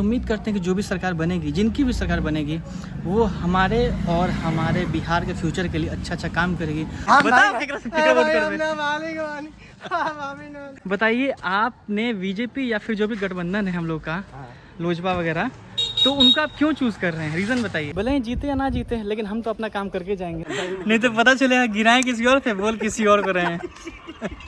उम्मीद करते हैं कि जो भी सरकार बनेगी, जिनकी भी सरकार बनेगी, वो हमारे और हमारे बिहार के फ्यूचर के लिए अच्छा काम करेगी। बताइए, आपने बीजेपी या फिर जो भी गठबंधन है हम लोग का, लोजपा वगैरह, तो उनका आप क्यों चूज कर रहे हैं? रीजन बताइए। भले ही जीते या ना जीते, लेकिन हम तो अपना काम करके जाएंगे, नहीं तो पता चलेगा गिराए किसी और पे, बोल किसी और को रहे हैं।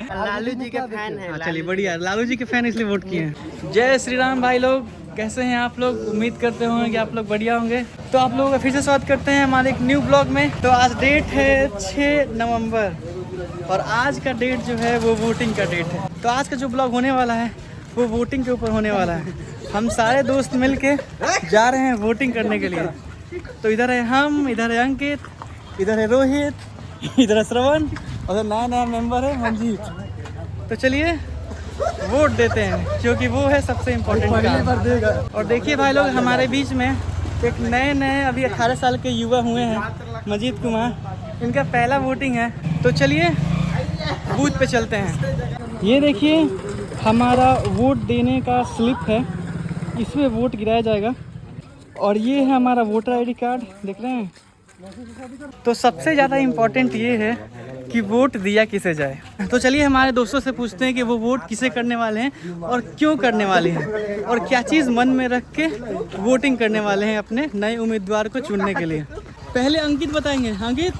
लालू जी के फैन है। चलिए बढ़िया, लालू जी के फैन इसलिए वोट किए हैं। जय श्री राम भाई लोग, कैसे हैं आप लोग? उम्मीद करते होंगे कि आप लोग बढ़िया होंगे। तो आप लोगों का फिर से स्वागत करते हैं हमारे एक न्यू ब्लॉग में। तो आज डेट है 6 नवंबर और आज का डेट जो है वो वोटिंग का डेट है। तो आज का जो ब्लॉग होने वाला है वो वोटिंग के ऊपर होने वाला है। हम सारे दोस्त मिल के जा रहे हैं वोटिंग करने के लिए। तो इधर है हम, इधर है अंकित, इधर है रोहित, इधर है श्रवण और नया मेंबर है मंजीत। तो चलिए वोट देते हैं, क्योंकि वो है सबसे इम्पोर्टेंट काम। और देखिए भाई लोग, हमारे बीच में एक नए अभी 18 साल के युवा हुए हैं, मजीद कुमार, इनका पहला वोटिंग है। तो चलिए बूथ पे चलते हैं। ये देखिए हमारा वोट देने का स्लिप है, इसमें वोट गिराया जाएगा। और ये है हमारा वोटर आईडी कार्ड, देख रहे हैं। तो सबसे ज़्यादा इम्पोर्टेंट ये है कि वोट दिया किसे जाए। तो चलिए हमारे दोस्तों से पूछते हैं कि वो वोट किसे करने वाले हैं और क्यों करने वाले हैं, और क्या चीज़ मन में रख के वोटिंग करने वाले हैं अपने नए उम्मीदवार को चुनने के लिए। पहले अंकित बताएंगे। अंकित,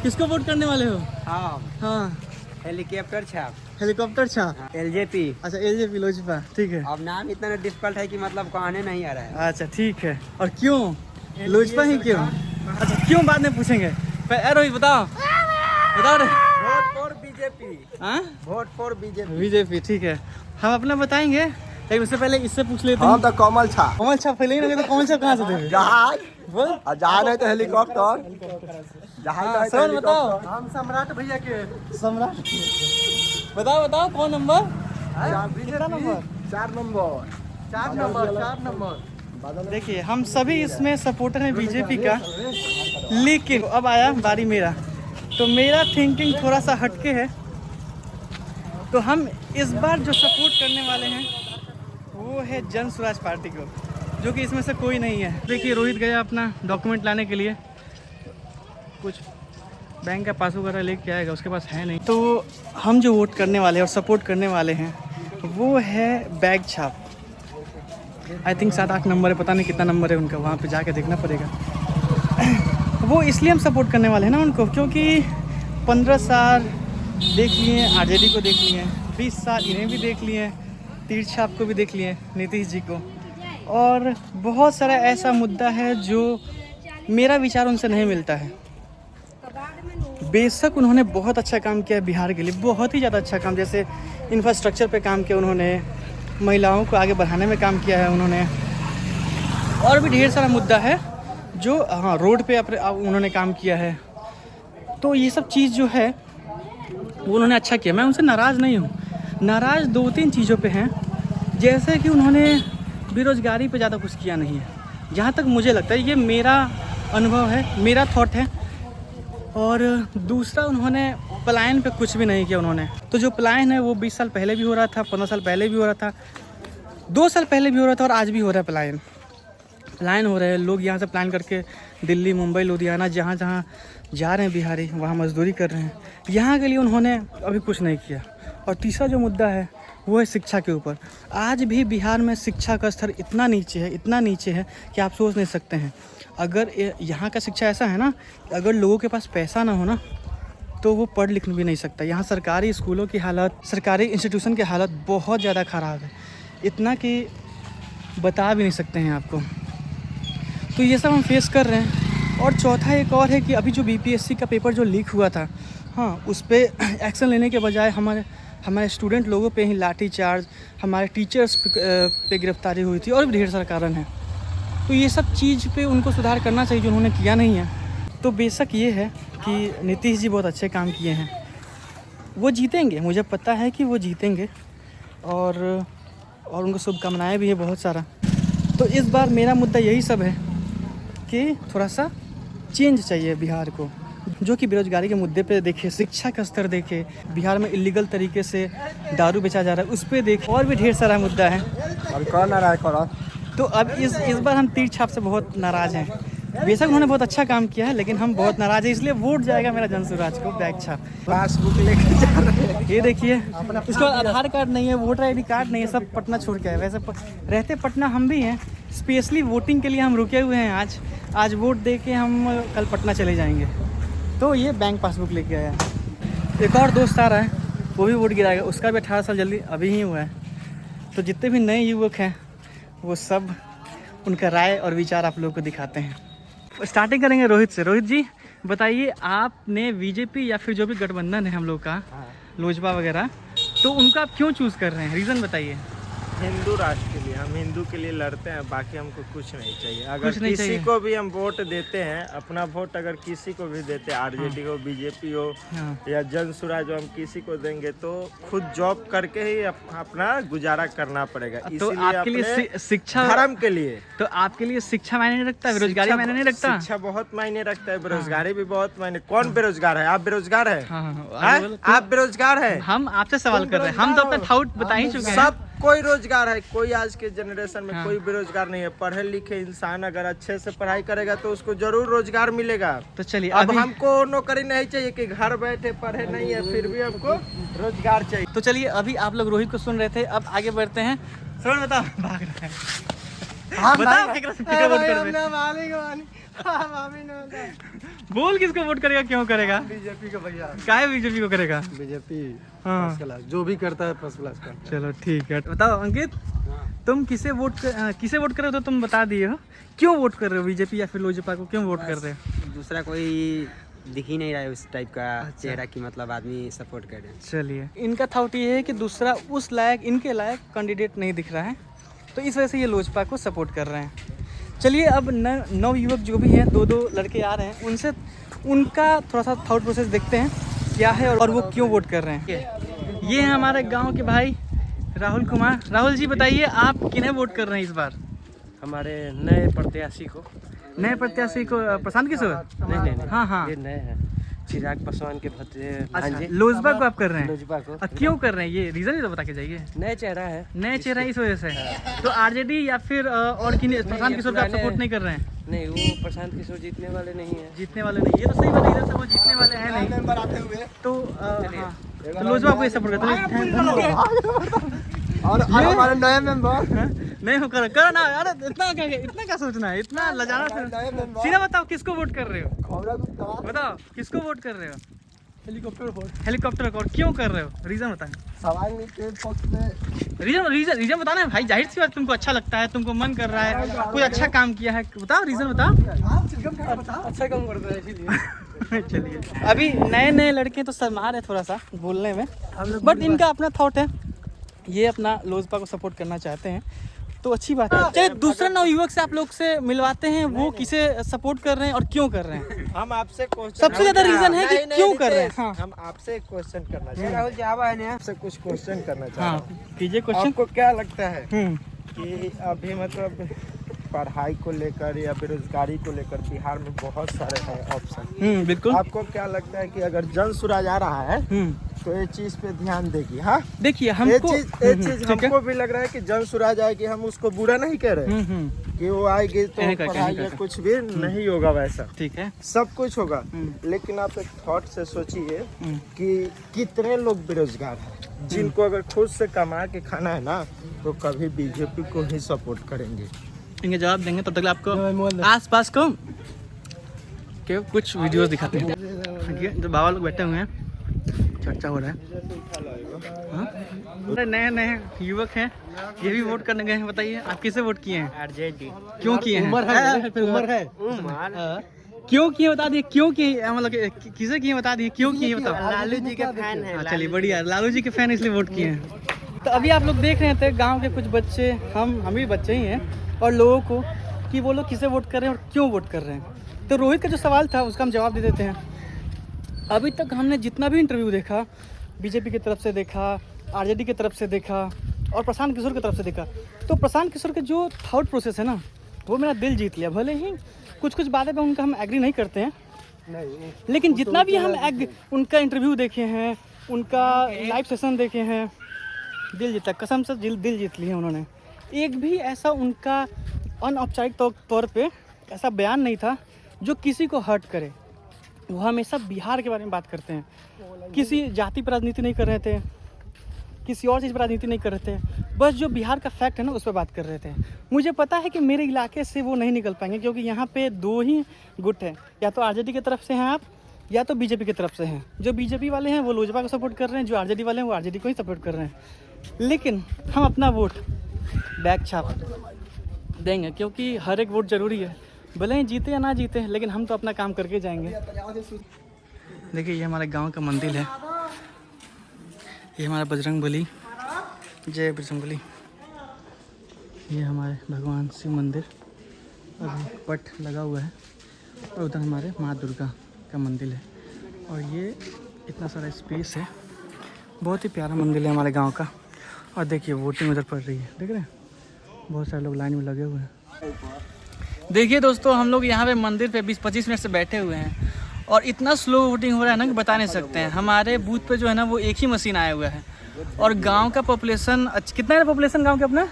किसको वोट करने वाले हो? हाँ, हेलीकॉप्टर छाप। हेलीकॉप्टर छाप, एलजेपी। अच्छा एलजेपी लोजपा, ठीक है। अब नाम इतना डिफिकल्ट है कि मतलब कहने नहीं आ रहा है। अच्छा ठीक है। और क्यों लोजपा ही क्यों? अच्छा क्यों बाद में पूछेंगे। रोहित बताओ रे। Vote for BJP. हाँ, वोट फॉर बीजेपी। बीजेपी, ठीक है। हम अपना बताएंगे, लेकिन उससे पहले इससे पूछ लेते हैं। हम तो कमल छाप। कमल छाप फैले ही तो कमल छाप कहाँ से देंगे? जहाज। बोल। और जहाज है तो हेलीकॉप्टर। जहाज सर बताओ। हम सम्राट भैया के। सम्राट, बताओ कौन नंबर? कितना नंबर? 4 नंबर। देखिए हम सभी इसमें सपोर्टर हैं बीजेपी का, लेकिन अब आया बारी मेरा। तो मेरा थिंकिंग थोड़ा सा हटके है। तो हम इस बार जो सपोर्ट करने वाले हैं वो है जन स्वराज पार्टी को, जो कि इसमें से कोई नहीं है। देखिए रोहित गया अपना डॉक्यूमेंट लाने के लिए, कुछ बैंक का पास वगैरह लेके आएगा, उसके पास है नहीं। तो हम जो वोट करने वाले हैं और सपोर्ट करने वाले हैं वो है बैग छाप। आई थिंक 7-8 नंबर है, पता नहीं कितना नंबर है उनका, वहाँ पे जाके देखना पड़ेगा। वो इसलिए हम सपोर्ट करने वाले हैं ना उनको, क्योंकि 15 साल देख लिए आरजेडी को, देख लिए 20 साल इन्हें भी देख लिए, तीर छाप को भी देख लिए, नीतीश जी को। और बहुत सारा ऐसा मुद्दा है जो मेरा विचार उनसे नहीं मिलता है। बेशक उन्होंने बहुत अच्छा काम किया है बिहार के लिए, बहुत ही ज़्यादा अच्छा काम, जैसे इंफ्रास्ट्रक्चर पे काम किया उन्होंने, महिलाओं को आगे बढ़ाने में काम किया है उन्होंने, और भी ढेर सारा मुद्दा है जो, हाँ, रोड पे उन्होंने काम किया है। तो ये सब चीज़ जो है वो उन्होंने अच्छा किया, मैं उनसे नाराज़ नहीं हूँ। नाराज़ 2-3 चीज़ों पे हैं, जैसे कि उन्होंने बेरोज़गारी पे ज़्यादा कुछ किया नहीं है, जहाँ तक मुझे लगता है, ये मेरा अनुभव है, मेरा थॉट है। और दूसरा, उन्होंने पलायन पे कुछ भी नहीं किया उन्होंने। तो जो पलायन है वो 20 साल पहले भी हो रहा था, 15 साल पहले भी हो रहा था, 2 साल पहले भी हो रहा था, और आज भी हो रहा है। पलायन हो रहे हैं लोग, यहाँ से प्लान करके दिल्ली, मुंबई, लुधियाना, जहाँ जहाँ जा रहे हैं बिहारी, वहाँ मजदूरी कर रहे हैं। यहाँ के लिए उन्होंने अभी कुछ नहीं किया। और तीसरा जो मुद्दा है वो है शिक्षा के ऊपर। आज भी बिहार में शिक्षा का स्तर इतना नीचे है कि आप सोच नहीं सकते हैं। अगर यहाँ का शिक्षा ऐसा है ना, अगर लोगों के पास पैसा ना हो ना तो वो पढ़ लिख भी नहीं सकता। यहाँ सरकारी स्कूलों की हालत, सरकारी इंस्टीट्यूशन की हालत बहुत ज़्यादा ख़राब है, इतना कि बता भी नहीं सकते हैं आपको। तो ये सब हम फेस कर रहे हैं। और चौथा एक और है कि अभी जो बीपीएससी का पेपर जो लीक हुआ था, हाँ, उस पर एक्शन लेने के बजाय हमारे स्टूडेंट लोगों पे ही लाठीचार्ज, हमारे टीचर्स पे गिरफ्तारी हुई थी, और भी ढेर सारा कारण है। तो ये सब चीज़ पे उनको सुधार करना चाहिए, जो उन्होंने किया नहीं है। तो बेशक ये है कि नीतीश जी बहुत अच्छे काम किए हैं, वो जीतेंगे, मुझे पता है कि वो जीतेंगे, और उनको शुभकामनाएँ भी है बहुत सारा। तो इस बार मेरा मुद्दा यही सब है कि थोड़ा सा चेंज चाहिए बिहार को, जो कि बेरोजगारी के मुद्दे पे देखे, शिक्षा का स्तर देखे, बिहार में इलीगल तरीके से दारू बेचा जा रहा है उस पर देखे, और भी ढेर सारा मुद्दा है। कौन आ रहा है? तो अब इस बार हम तीर छाप से बहुत नाराज़ हैं। बेशक उन्होंने बहुत अच्छा काम किया है, लेकिन हम बहुत नाराज़ हैं, इसलिए वोट जाएगा मेरा जनसुराज को बैग छाप। पासबुक लेकर जा रहे हैं। ये देखिए, इसको आधार कार्ड नहीं है, वोटर आईडी कार्ड नहीं है, सब पटना छोड़ के आए। वैसे रहते पटना हम भी हैं, स्पेशली वोटिंग के लिए हम रुके हुए हैं। आज वोट दे के हम कल पटना चले जाएंगे। तो ये बैंक पासबुक लेके आया। एक और दोस्त आ रहा है, वो भी वोट गिराएगा, उसका भी 18 साल जल्दी अभी ही हुआ है। तो जितने भी नए युवक हैं वो सब उनका राय और विचार आप लोगों को दिखाते हैं। स्टार्टिंग करेंगे रोहित से। रोहित जी बताइए, आपने बीजेपी या फिर जो भी गठबंधन है हम लोग का, लोजपा वगैरह, तो उनका आप क्यों चूज़ कर रहे हैं, रीज़न बताइए। हिंदू राष्ट्र के लिए, हम हिंदू के लिए लड़ते हैं, बाकी हमको कुछ नहीं चाहिए। अगर कुछ नहीं किसी चाहिए। को भी हम वोट देते हैं, अपना वोट अगर किसी को भी देते हैं, आरजेडी हो, बीजेपी हो हाँ। या जनसुराज हो, हम किसी को देंगे तो खुद जॉब करके ही अपना गुजारा करना पड़ेगा। तो इसीलिए आपके लिए अपने शिक्षा, धर्म के लिए, तो आपके लिए शिक्षा मायने नहीं रखता, बेरोजगारी मायने नहीं रखता? शिक्षा बहुत मायने रखता है, बेरोजगारी भी बहुत मायने। कौन बेरोजगार है? आप बेरोजगार है? हाँ, आप बेरोजगार है? हम आपसे सवाल कर रहे हैं, हम तो अपना थाउट बता ही चुके हैं। सब कोई रोजगार है, कोई आज के जनरेशन में कोई बेरोजगार नहीं है। पढ़े लिखे इंसान अगर अच्छे से पढ़ाई करेगा तो उसको जरूर रोजगार मिलेगा। तो चलिए, अब हमको नौकरी नहीं चाहिए कि घर बैठे पढ़े नहीं है, फिर भी हमको रोजगार चाहिए। तो चलिए, अभी आप लोग रोहित को सुन रहे थे, अब आगे बढ़ते हैं। श्रवण बताओ, भाग रहा है, बताओ किसको वोट कर रहे? बोल किसको वोट करेगा, क्यों करेगा? बीजेपी का भैया, काहे बीजेपी को करेगा? बीजेपी हाँ, फर्स्ट क्लास, जो भी करता है फर्स्ट क्लास करता चलो ठीक है। बताओ अंकित, तुम किसे वोट कर रहे हो? तो तुम बता दिए हो, क्यों वोट कर रहे हो? बीजेपी या फिर लोजपा को क्यों वोट कर रहे हो? दूसरा कोई दिख ही नहीं रहा है उस टाइप का चेहरा की मतलब आदमी सपोर्ट कर रहे हैं। चलिए, इनका थाउट ये है कि दूसरा उस लायक, इनके लायक कैंडिडेट नहीं दिख रहा है, तो इस वजह से ये लोजपा को सपोर्ट कर रहे हैं। चलिए, अब नव युवक जो भी हैं, दो लड़के आ रहे हैं, उनसे उनका थोड़ा सा थाउट प्रोसेस देखते हैं क्या है और वो क्यों वोट कर रहे हैं। ये है हमारे गांव के भाई राहुल कुमार। राहुल जी बताइए, आप किन्हें वोट कर रहे हैं इस बार? हमारे नए प्रत्याशी को। नए प्रत्याशी को? प्रशांत किशोर? नहीं, हाँ, ये नए हैं, चिराग पासवान के भतीजे। अच्छा, लोजपा को आप कर रहे हैं? लोजपा को। क्यों कर रहे हैं, ये रीजन ही तो बता के जाइए। नए चेहरा है, नए चेहरा, इस वजह से। तो आरजेडी या फिर और किन्हीं, प्रशांत किशोर का आप सपोर्ट नहीं कर रहे हैं? नहीं, वो प्रशांत किशोर जीतने वाले नहीं है। जीतने वाले नहीं, ये तो सही बात है, इधर से वो जीतने वाले हैं नहीं। नंबर आते हुए तो हाँ, तो लोजपा को ये सपोर्ट करते हैं। और हमारे नए मेंबर नहीं हो, करो ना यार, इतना क्या सोचना है, इतना लजाना से। सीधा बताओ, किसको वोट कर रहे हो? बताओ, किसको वोट कर रहे हो? हेलीकॉप्टर को। और क्यों कर रहे हो, रीजन बताएं। सवाल के पक्ष में रीजन बताना भाई, जाहिर सी बात, तुमको अच्छा लगता है, तुमको मन कर रहा है, कोई अच्छा काम किया है, बताओ रीजन बताओ। अच्छा काम करता है इसीलिए। चलिए, अभी नए लड़के तो शर्मा रहे थोड़ा सा बोलने में, बट इनका अपना थॉट है, ये अपना लोजपा को सपोर्ट करना चाहते हैं, तो अच्छी बात है। चलिए, दूसरा नवयुवक से आप लोग से मिलवाते हैं, वो किसे सपोर्ट कर रहे हैं और क्यों कर रहे हैं। हम आपसे क्वेश्चन, सबसे ज्यादा रीजन है कि क्यों कर रहे हैं। हाँ, हम आपसे एक क्वेश्चन करना चाहते हैं। राहुल जी आपसे कुछ क्वेश्चन करना चाहते हैं। हाँ, कीजिए क्वेश्चन। आपको क्या लगता है कि अभी मतलब पढ़ाई को लेकर या बेरोजगारी को लेकर बिहार में बहुत सारे हैं ऑप्शन। बिल्कुल। आपको क्या लगता है कि अगर जनसुराज आ रहा है तो ये चीज पे ध्यान देगी? हाँ, देखिए, हमको ये चीज हमको भी लग रहा है कि जनसुराज आएगी, हम उसको बुरा नहीं कह रहे कि वो आएगी तो पढ़ाई या कुछ भी नहीं होगा, वैसा ठीक है, सब कुछ होगा। लेकिन आप एक थॉट से सोचिए कि कितने लोग बेरोजगार हैं, जिनको अगर खुद से कमा के खाना है ना, तो कभी बीजेपी को ही सपोर्ट करेंगे। इनके जवाब देंगे, तब तक आपको आसपास को के कुछ वीडियोस दिखाते हैं। ठीक है, जो बाबा लोग बैठे हुए हैं, चर्चा हो रहा है। नए युवक हैं, ये भी वोट करने गए हैं। बताइए, आप किसे वोट किए हैं? आरजेडी। क्यों किए हैं? उम्र है क्यों किए बता दिए, क्यों किए, मतलब किसे किए बता दिए, क्यों किए बताओ। लालू जी के फैन है। चलिए बढ़िया, लालू जी के फैन इसलिए वोट किए हैं। तो अभी आप लोग देख रहे थे गांव के कुछ बच्चे, हम भी बच्चे ही हैं, और लोगों को कि वो लोग किसे वोट कर रहे हैं और क्यों वोट कर रहे हैं। तो रोहित का जो सवाल था उसका हम जवाब दे देते हैं। अभी तक हमने जितना भी इंटरव्यू देखा, बीजेपी की तरफ से देखा, आरजेडी की तरफ से देखा और प्रशांत किशोर की तरफ से देखा, तो प्रशांत किशोर के जो थॉट प्रोसेस है ना, वो मेरा दिल जीत लिया। भले ही कुछ बातें पे उनका हम एग्री नहीं करते हैं, लेकिन जितना भी हम उनका इंटरव्यू देखे हैं, उनका लाइव सेशन देखे हैं, दिल जीता, कसम से दिल जीत लिए उन्होंने। एक भी ऐसा उनका अनौपचारिक तौर पे ऐसा बयान नहीं था जो किसी को हर्ट करे। वो हमेशा बिहार के बारे में बात करते हैं, किसी जाति पर राजनीति नहीं कर रहे थे, किसी और चीज़ पर राजनीति नहीं कर रहे थे, बस जो बिहार का फैक्ट है ना उस पर बात कर रहे थे। मुझे पता है कि मेरे इलाके से वो नहीं निकल पाएंगे, क्योंकि यहाँ पे दो ही गुट हैं, या तो आरजेडी की तरफ से हैं आप, या तो बीजेपी की तरफ से हैं। जो बीजेपी वाले हैं वो लोजपा को सपोर्ट कर रहे हैं, जो आरजेडी वाले हैं वो आरजेडी को ही सपोर्ट कर रहे हैं। लेकिन हम अपना वोट बैग छाप देंगे, क्योंकि हर एक वोट ज़रूरी है, भले ही जीते या ना जीते, लेकिन हम तो अपना काम करके जाएंगे। देखिए ये हमारे गांव का मंदिर है, ये हमारा बजरंगबली, जय बजरंगबली। ये हमारे भगवान शिव मंदिर और पट लगा हुआ है, और उधर हमारे माँ दुर्गा का मंदिर है, और ये इतना सारा स्पेस है, बहुत ही प्यारा मंदिर है हमारे गांव का। और देखिए वोटिंग उधर पड़ रही है, देख रहे हैं, बहुत सारे लोग लाइन में लगे हुए हैं। देखिए दोस्तों, हम लोग यहाँ पे मंदिर पे 20-25 मिनट से बैठे हुए हैं, और इतना स्लो वोटिंग हो रहा है ना कि बता नहीं सकते हैं। हमारे बूथ पे जो है ना वो एक ही मशीन आया हुआ है, और गांव का पॉपुलेशन कितना है पॉपुलेशन गांव के अपना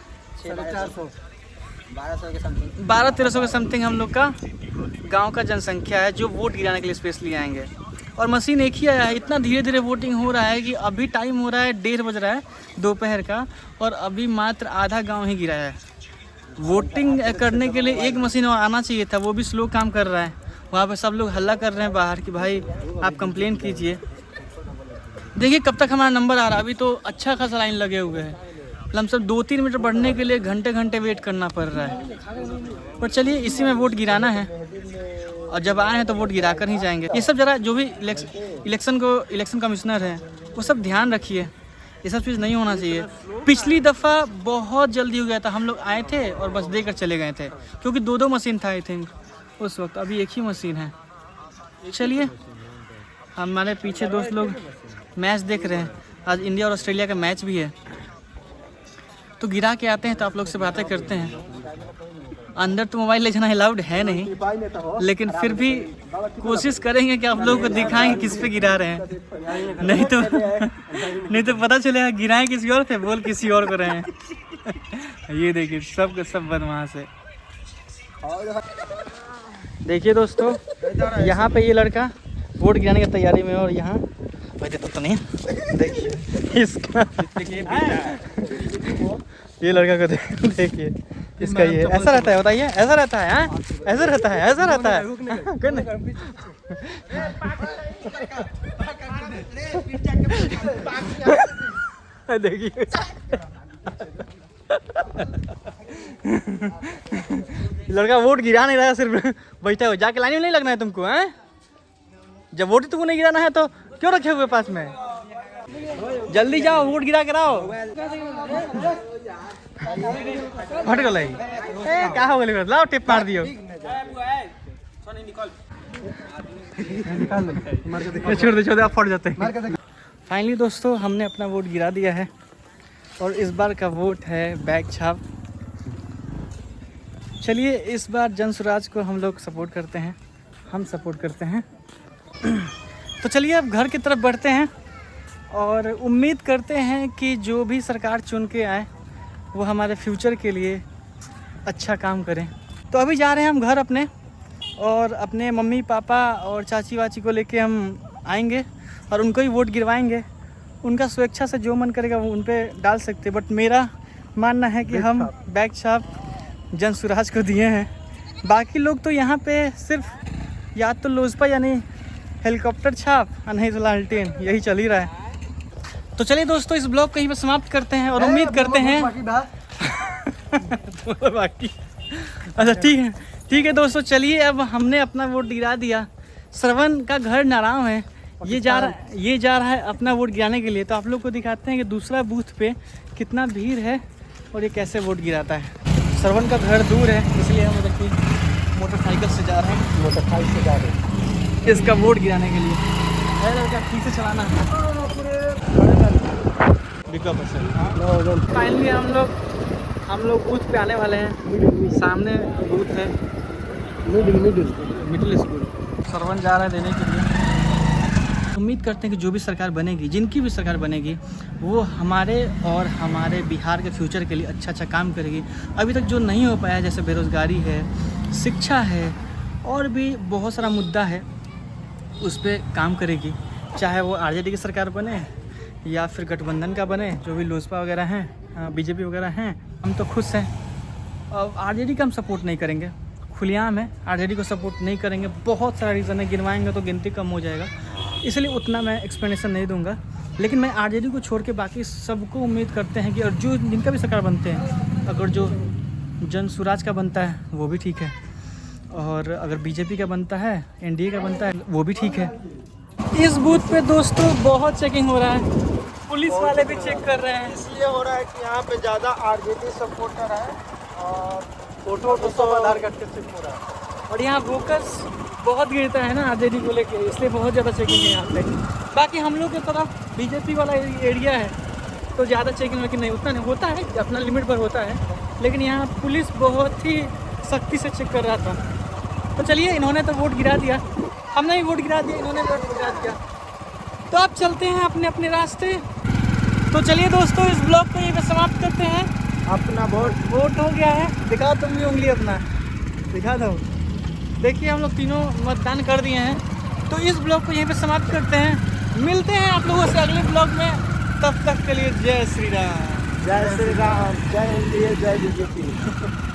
1200-1300 के समथिंग हम लोग का गांव का जनसंख्या है, जो वोट गिराने के लिए स्पेशली आएंगे। और मशीन एक ही आया है, इतना धीरे धीरे वोटिंग हो रहा है कि अभी टाइम हो रहा है 1:30 बज रहा है दोपहर का, और अभी मात्र आधा गांव ही गिरा है। वोटिंग करने के लिए एक मशीन और आना चाहिए था, वो भी स्लो काम कर रहा है। वहाँ पे सब लोग हल्ला कर रहे हैं बाहर कि भाई आप कंप्लेन कीजिए। देखिए कब तक हमारा नंबर आ रहा है, अभी तो अच्छा खासा लाइन लगे हुए हैं। लमसम 2-3 मीटर बढ़ने के लिए घंटे वेट करना पड़ रहा है, पर चलिए इसी में वोट गिराना है, और जब आए हैं तो वोट गिरा कर ही जाएंगे। ये सब ज़रा जो भी इलेक्शन कमिश्नर है वो सब ध्यान रखिए, ये सब चीज़ नहीं होना चाहिए। पिछली दफ़ा बहुत जल्दी हो गया था, हम लोग आए थे और बस देकर चले गए थे, क्योंकि 2 मशीन था आई थिंक उस वक्त, अभी एक ही मशीन है। चलिए हमारे पीछे दोस्त लोग मैच देख रहे हैं, आज इंडिया और ऑस्ट्रेलिया का मैच भी है, तो गिरा के आते हैं तो आप लोग से बातें करते हैं। अंदर तो मोबाइल ले जाना अलाउड है नहीं, लेकिन फिर भी कोशिश करेंगे कि आप लोगों को दिखाएंगे किस पे गिरा रहे हैं, नहीं तो पता चलेगा गिराएं किसी और पे, बोल किसी और को रहे हैं। ये देखिए सब बदमाश है। देखिए दोस्तों, यहाँ पे ये लड़का वोट गिराने की तैयारी में, और यहाँ वैसे तो नहीं, देखिए इसका ये लड़का को देखिए इसका, ये ऐसा रहता है, बताइए ऐसा रहता है, हाँ ऐसा रहता है। देखिए लड़का वोट गिरा नहीं रहा, सिर्फ बैठा हो, जाके लाइन में नहीं लगना है तुमको, हैं? जब वोट तुमको नहीं गिराना है तो क्यों रखे हुए पास में? जल्दी जाओ वोट गिरा कराओ। फट गई क्या हो गई, लाओ टिप मार दियो, छोड़ दे आप फट जाते हैं। फाइनली दोस्तों हमने अपना वोट गिरा दिया है, और इस बार का वोट है बैग छाप। चलिए इस बार जनसुराज को हम लोग सपोर्ट करते हैं, हम सपोर्ट करते हैं। तो चलिए अब घर की तरफ बढ़ते हैं, और उम्मीद करते हैं कि जो भी सरकार चुन के आए वो हमारे फ्यूचर के लिए अच्छा काम करें। तो अभी जा रहे हैं हम घर अपने, और अपने मम्मी पापा और चाची वाची को लेके हम आएंगे और उनको ही वोट गिरवाएंगे। उनका स्वेच्छा से जो मन करेगा वो उन पर डाल सकते, बट मेरा मानना है कि हम बैग छाप जनसुराज को दिए हैं। बाकी लोग तो यहाँ पे सिर्फ या तो लोजपा यानी हेलीकॉप्टर छाप, और नहीं तो लालटेन, यही चल ही रहा है। तो चलिए दोस्तों इस ब्लॉग को यहीं पर समाप्त करते हैं, और उम्मीद करते हैं बाकी अच्छा ठीक है दोस्तों, चलिए अब हमने अपना वोट गिरा दिया। श्रवण का घर नाराव है, ये जा रहा है अपना वोट गिराने के लिए। तो आप लोग को दिखाते हैं कि दूसरा बूथ पे कितना भीड़ है और ये कैसे वोट गिराता है। श्रवण का घर दूर है, इसलिए हम देखिए मोटरसाइकिल से जा रहे हैं इसका वोट गिराने के लिए। ठीक से चलाना है। फाइनली हम लोग बूथ पे आने वाले हैं, सामने बूथ है मिडिल स्कूल। श्रवण जा रहा है देने के लिए, उम्मीद करते हैं कि जो भी सरकार बनेगी, जिनकी भी सरकार बनेगी, वो हमारे और हमारे बिहार के फ्यूचर के लिए अच्छा काम करेगी। अभी तक जो नहीं हो पाया, जैसे बेरोज़गारी है, शिक्षा है, और भी बहुत सारा मुद्दा है, उस पर काम करेगी। चाहे वो आरजेडी की सरकार बने या फिर गठबंधन का बने, जो भी लोजपा वगैरह हैं, बीजेपी वगैरह हैं, हम तो खुश हैं। अब आरजेडी का हम सपोर्ट नहीं करेंगे, खुलेआम है, आरजेडी को सपोर्ट नहीं करेंगे। बहुत सारा रीज़न है, गिनवाएंगे तो गिनती कम हो जाएगा, इसलिए उतना मैं एक्सप्लेनेशन नहीं दूंगा। लेकिन मैं आरजेडी को छोड़ के बाकी सबको उम्मीद करते हैं कि, और जो जिनका भी सरकार बनते हैं, अगर जो जन स्वराज का बनता है वो भी ठीक है, और अगर बीजेपी का बनता है, एनडीए का बनता है, वो भी ठीक है। इस बूथ पे दोस्तों बहुत चेकिंग हो रहा है, पुलिस वाले भी चेक कर रहे हैं। इसलिए हो रहा है कि यहाँ पे ज़्यादा आरजेडी सपोर्टर है और फोटो तो सब आधार कार्ड का चेक हो रहा है, और यहाँ वोकर्स बहुत गिरता है ना आरजेडी को लेके, इसलिए बहुत ज़्यादा चेकिंग है यहाँ पे। बाकी हम लोग की तरफ बीजेपी वाला एरिया है तो ज़्यादा चेकिंग लेकिन नहीं, उतना नहीं होता है, अपना लिमिट पर होता है। लेकिन यहाँ पुलिस बहुत ही सख्ती से चेक कर रहा था। तो चलिए, इन्होंने तो वोट गिरा दिया, हमने भी वोट गिरा दिया, इन्होंने वोट गिरा दिया, तो अब चलते हैं अपने अपने रास्ते। तो चलिए दोस्तों, इस ब्लॉग को यहीं पे समाप्त करते हैं। अपना वोट हो गया है, दिखा तुम भी उंगली अपना, दिखा दो। देखिए हम लोग तीनों मतदान कर दिए हैं। तो इस ब्लॉग को यहीं पे समाप्त करते हैं, मिलते हैं आप लोगों से अगले ब्लॉग में। तब तक के लिए जय श्री राम। जय श्री राम, जय एनडीए, जय बीजेपी।